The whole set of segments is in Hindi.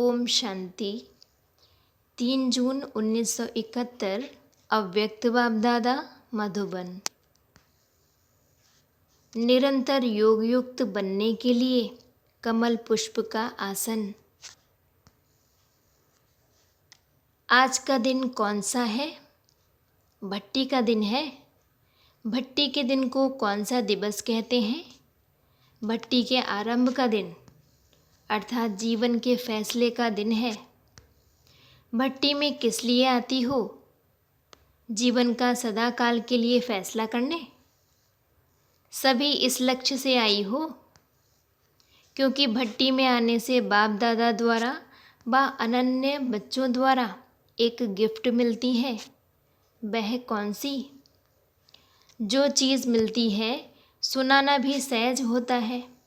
ओम शांति। 3 जून 1971 अव्यक्त बाप-दादा मधुबन। निरंतर योग युक्त बनने के लिए कमल पुष्प का आसन। आज का दिन कौन सा है? भट्टी का दिन है। भट्टी के दिन को कौन सा दिवस कहते हैं? भट्टी के आरंभ का दिन अर्थात जीवन के फैसले का दिन है। भट्टी में किस लिए आती हो? जीवन का सदा काल के लिए फैसला करने। सभी इस लक्ष्य से आई हो क्योंकि भट्टी में आने से बाप दादा द्वारा व अनन्य बच्चों द्वारा एक गिफ्ट मिलती है। वह कौन सी? जो चीज़ मिलती है सुनाना भी सहज होता है।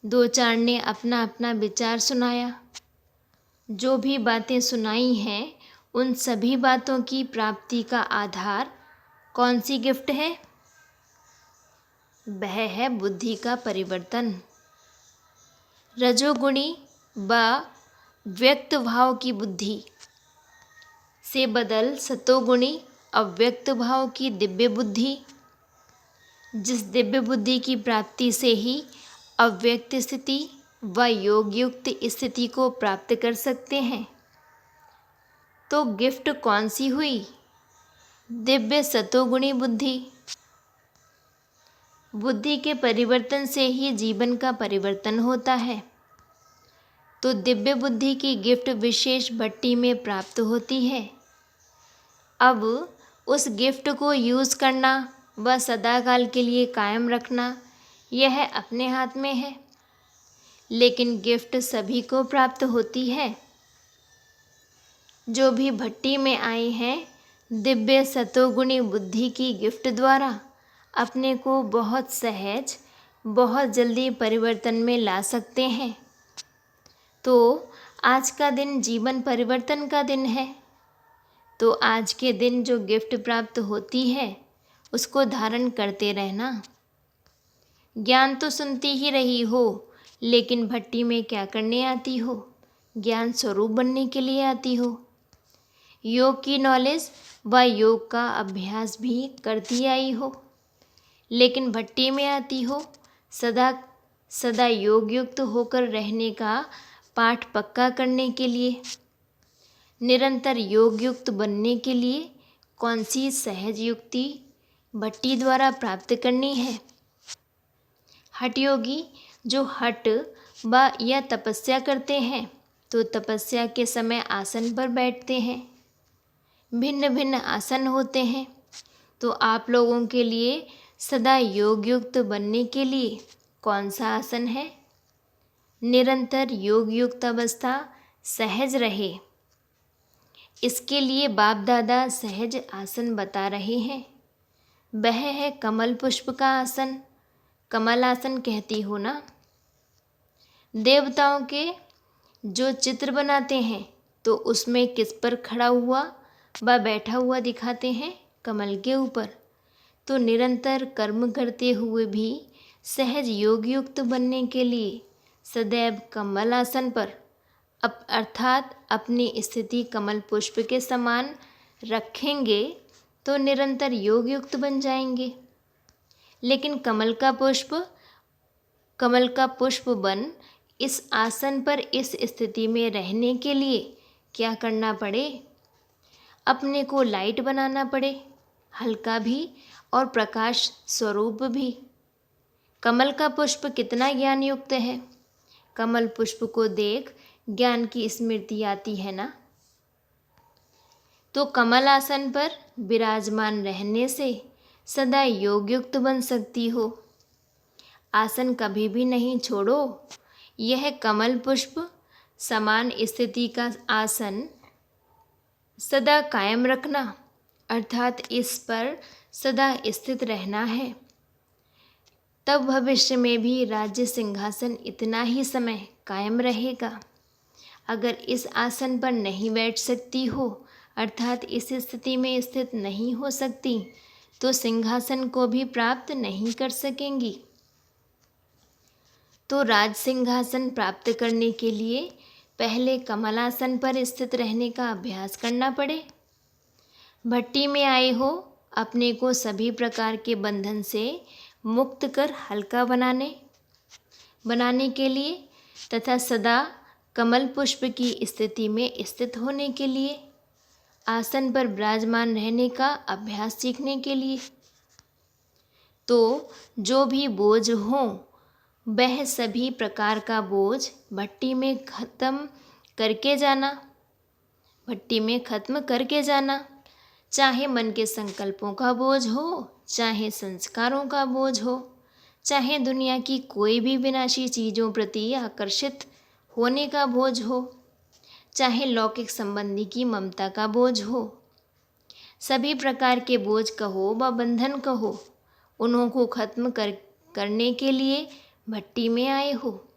दो चार ने अपना अपना विचार सुनाया। जो भी बातें सुनाई हैं उन सभी बातों की प्राप्ति का आधार कौन सी गिफ्ट है? वह है बुद्धि का परिवर्तन। रजोगुणी व व्यक्त भाव की बुद्धि से बदल सतोगुणी अव्यक्त भाव की दिव्य बुद्धि, जिस दिव्य बुद्धि की प्राप्ति से ही अव्यक्त स्थिति व योग युक्त स्थिति को प्राप्त कर सकते हैं। तो गिफ्ट कौन सी हुई? दिव्य सतोगुणी बुद्धि। बुद्धि के परिवर्तन से ही जीवन का परिवर्तन होता है। तो दिव्य बुद्धि की गिफ्ट विशेष भट्टी में प्राप्त होती है। अब उस गिफ्ट को यूज़ करना व सदाकाल के लिए कायम रखना यह अपने हाथ में है। लेकिन गिफ्ट सभी को प्राप्त होती है। जो भी भट्टी में आए हैं दिव्य सतोगुणी बुद्धि की गिफ्ट द्वारा अपने को बहुत सहज बहुत जल्दी परिवर्तन में ला सकते हैं। तो आज का दिन जीवन परिवर्तन का दिन है। तो आज के दिन जो गिफ्ट प्राप्त होती है उसको धारण करते रहना। ज्ञान तो सुनती ही रही हो लेकिन भट्टी में क्या करने आती हो? ज्ञान स्वरूप बनने के लिए आती हो। योग की नॉलेज व योग का अभ्यास भी करती आई हो लेकिन भट्टी में आती हो सदा सदा योग युक्त होकर रहने का पाठ पक्का करने के लिए। निरंतर योग युक्त बनने के लिए कौन सी सहज युक्ति भट्टी द्वारा प्राप्त करनी है? हठ योगी जो हठ व या तपस्या करते हैं तो तपस्या के समय आसन पर बैठते हैं। भिन्न भिन्न आसन होते हैं। तो आप लोगों के लिए सदा योग युक्त बनने के लिए कौन सा आसन है? निरंतर योग युक्त अवस्था सहज रहे इसके लिए बाप दादा सहज आसन बता रहे हैं। वह है कमल पुष्प का आसन। कमल आसन कहती हो ना। देवताओं के जो चित्र बनाते हैं तो उसमें किस पर खड़ा हुआ व बैठा हुआ दिखाते हैं? कमल के ऊपर। तो निरंतर कर्म करते हुए भी सहज योग युक्त बनने के लिए सदैव कमल आसन पर अर्थात अपनी स्थिति कमल पुष्प के समान रखेंगे तो निरंतर योग युक्त बन जाएंगे। लेकिन कमल का पुष्प बन इस आसन पर इस स्थिति में रहने के लिए क्या करना पड़े? अपने को लाइट बनाना पड़े, हल्का भी और प्रकाश स्वरूप भी। कमल का पुष्प कितना ज्ञान युक्त है। कमल पुष्प को देख ज्ञान की स्मृति आती है ना। तो कमल आसन पर विराजमान रहने से सदा योग युक्त बन सकती हो। आसन कभी भी नहीं छोड़ो। यह कमल पुष्प समान स्थिति का आसन सदा कायम रखना अर्थात इस पर सदा स्थित रहना है। तब भविष्य में भी राज्य सिंहासन इतना ही समय कायम रहेगा। अगर इस आसन पर नहीं बैठ सकती हो अर्थात इस स्थिति में स्थित नहीं हो सकती तो सिंहासन को भी प्राप्त नहीं कर सकेंगी। तो राज सिंहासन प्राप्त करने के लिए पहले कमलासन पर स्थित रहने का अभ्यास करना पड़े। भट्टी में आए हो अपने को सभी प्रकार के बंधन से मुक्त कर हल्का बनाने के लिए तथा सदा कमल पुष्प की स्थिति में स्थित होने के लिए, आसन पर विराजमान रहने का अभ्यास सीखने के लिए। तो जो भी बोझ हो वह सभी प्रकार का बोझ भट्टी में ख़त्म करके जाना, चाहे मन के संकल्पों का बोझ हो, चाहे संस्कारों का बोझ हो, चाहे दुनिया की कोई भी विनाशी चीज़ों प्रति आकर्षित होने का बोझ हो, चाहे लौकिक संबंधी की ममता का बोझ हो, सभी प्रकार के बोझ कहो व बंधन कहो, उन्हों को खत्म करने के लिए भट्टी में आए हो।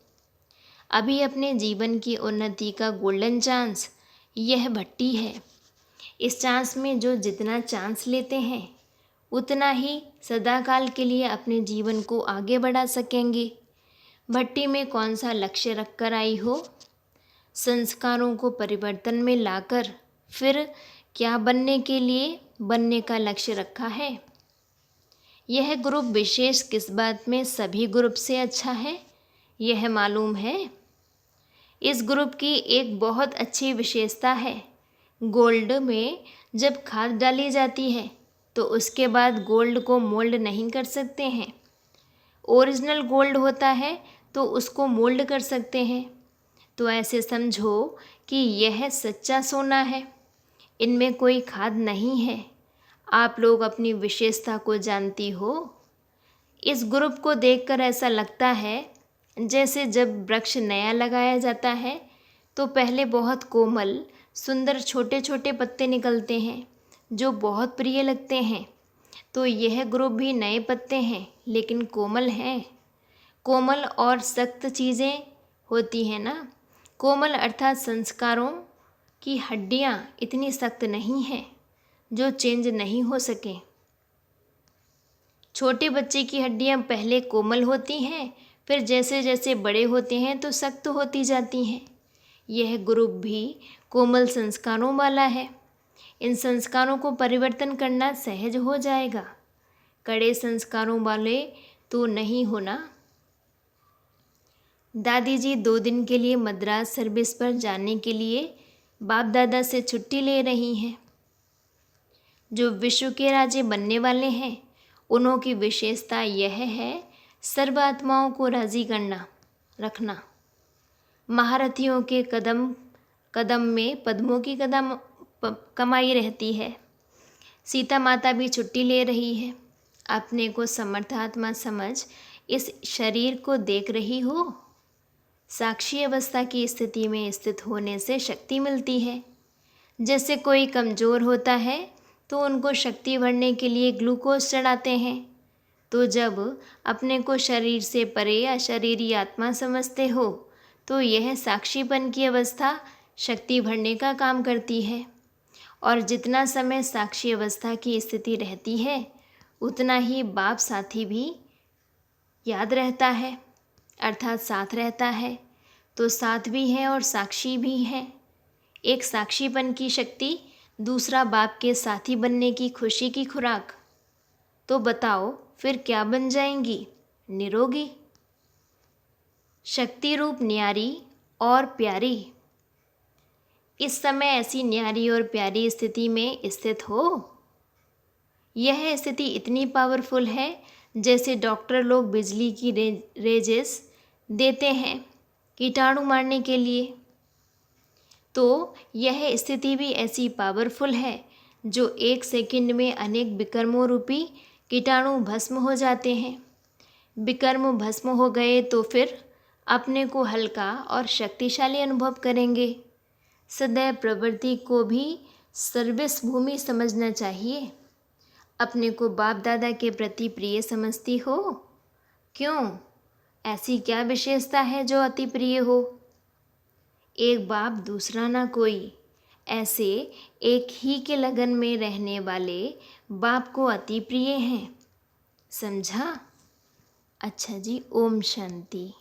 अभी अपने जीवन की उन्नति का गोल्डन चांस यह भट्टी है। इस चांस में जो जितना चांस लेते हैं उतना ही सदाकाल के लिए अपने जीवन को आगे बढ़ा सकेंगे। भट्टी में कौन सा लक्ष्य रखकर आई हो? संस्कारों को परिवर्तन में लाकर फिर क्या बनने का लक्ष्य रखा है? यह ग्रुप विशेष किस बात में सभी ग्रुप से अच्छा है, यह मालूम है? इस ग्रुप की एक बहुत अच्छी विशेषता है, गोल्ड में जब खाद डाली जाती है तो उसके बाद गोल्ड को मोल्ड नहीं कर सकते हैं। ओरिजिनल गोल्ड होता है तो उसको मोल्ड कर सकते हैं। तो ऐसे समझो कि यह सच्चा सोना है, इनमें कोई खाद नहीं है। आप लोग अपनी विशेषता को जानती हो। इस ग्रुप को देखकर ऐसा लगता है जैसे जब वृक्ष नया लगाया जाता है तो पहले बहुत कोमल सुंदर छोटे छोटे पत्ते निकलते हैं जो बहुत प्रिय लगते हैं। तो यह ग्रुप भी नए पत्ते हैं लेकिन कोमल हैं। कोमल और सख्त चीज़ें होती हैं ना। कोमल अर्थात संस्कारों की हड्डियाँ इतनी सख्त नहीं हैं जो चेंज नहीं हो सके। छोटे बच्चे की हड्डियाँ पहले कोमल होती हैं, फिर जैसे जैसे बड़े होते हैं तो सख्त होती जाती हैं। यह ग्रुप भी कोमल संस्कारों वाला है। इन संस्कारों को परिवर्तन करना सहज हो जाएगा। कड़े संस्कारों वाले तो नहीं होना। दादी जी 2 दिन के लिए मद्रास सर्विस पर जाने के लिए बाप दादा से छुट्टी ले रही हैं। जो विश्व के राजे बनने वाले हैं उन्हों की विशेषता यह है सर्व आत्माओं को राजी रखना। महारथियों के कदम कदम में पद्मों की कमाई रहती है। सीता माता भी छुट्टी ले रही है। अपने को समर्थ आत्मा समझ इस शरीर को देख रही हो। साक्षी अवस्था की स्थिति में स्थित होने से शक्ति मिलती है। जैसे कोई कमज़ोर होता है तो उनको शक्ति बढ़ने के लिए ग्लूकोज चढ़ाते हैं। तो जब अपने को शरीर से परे या शरीरी आत्मा समझते हो तो यह साक्षीपन की अवस्था शक्ति बढ़ने का काम करती है। और जितना समय साक्षी अवस्था की स्थिति रहती है उतना ही बाप साथी भी याद रहता है, अर्थात साथ रहता है। तो साथ भी है और साक्षी भी है। एक साक्षीपन की शक्ति, दूसरा बाप के साथी बनने की खुशी की खुराक। तो बताओ फिर क्या बन जाएंगी? निरोगी, शक्ति रूप न्यारी और प्यारी। इस समय ऐसी न्यारी और प्यारी स्थिति में स्थित हो। यह स्थिति इतनी पावरफुल है जैसे डॉक्टर लोग बिजली की रेजेस देते हैं कीटाणु मारने के लिए। तो यह स्थिति भी ऐसी पावरफुल है जो 1 सेकंड में अनेक विकर्मों रूपी कीटाणु भस्म हो जाते हैं। विकर्म भस्म हो गए तो फिर अपने को हल्का और शक्तिशाली अनुभव करेंगे। सदैव प्रवृत्ति को भी सर्विस भूमि समझना चाहिए। अपने को बाप दादा के प्रति प्रिय समझती हो? क्यों? ऐसी क्या विशेषता है जो अति प्रिय हो? एक बाप दूसरा ना कोई, ऐसे एक ही के लगन में रहने वाले बाप को अति प्रिय हैं। समझा? अच्छा जी, ओम शांति।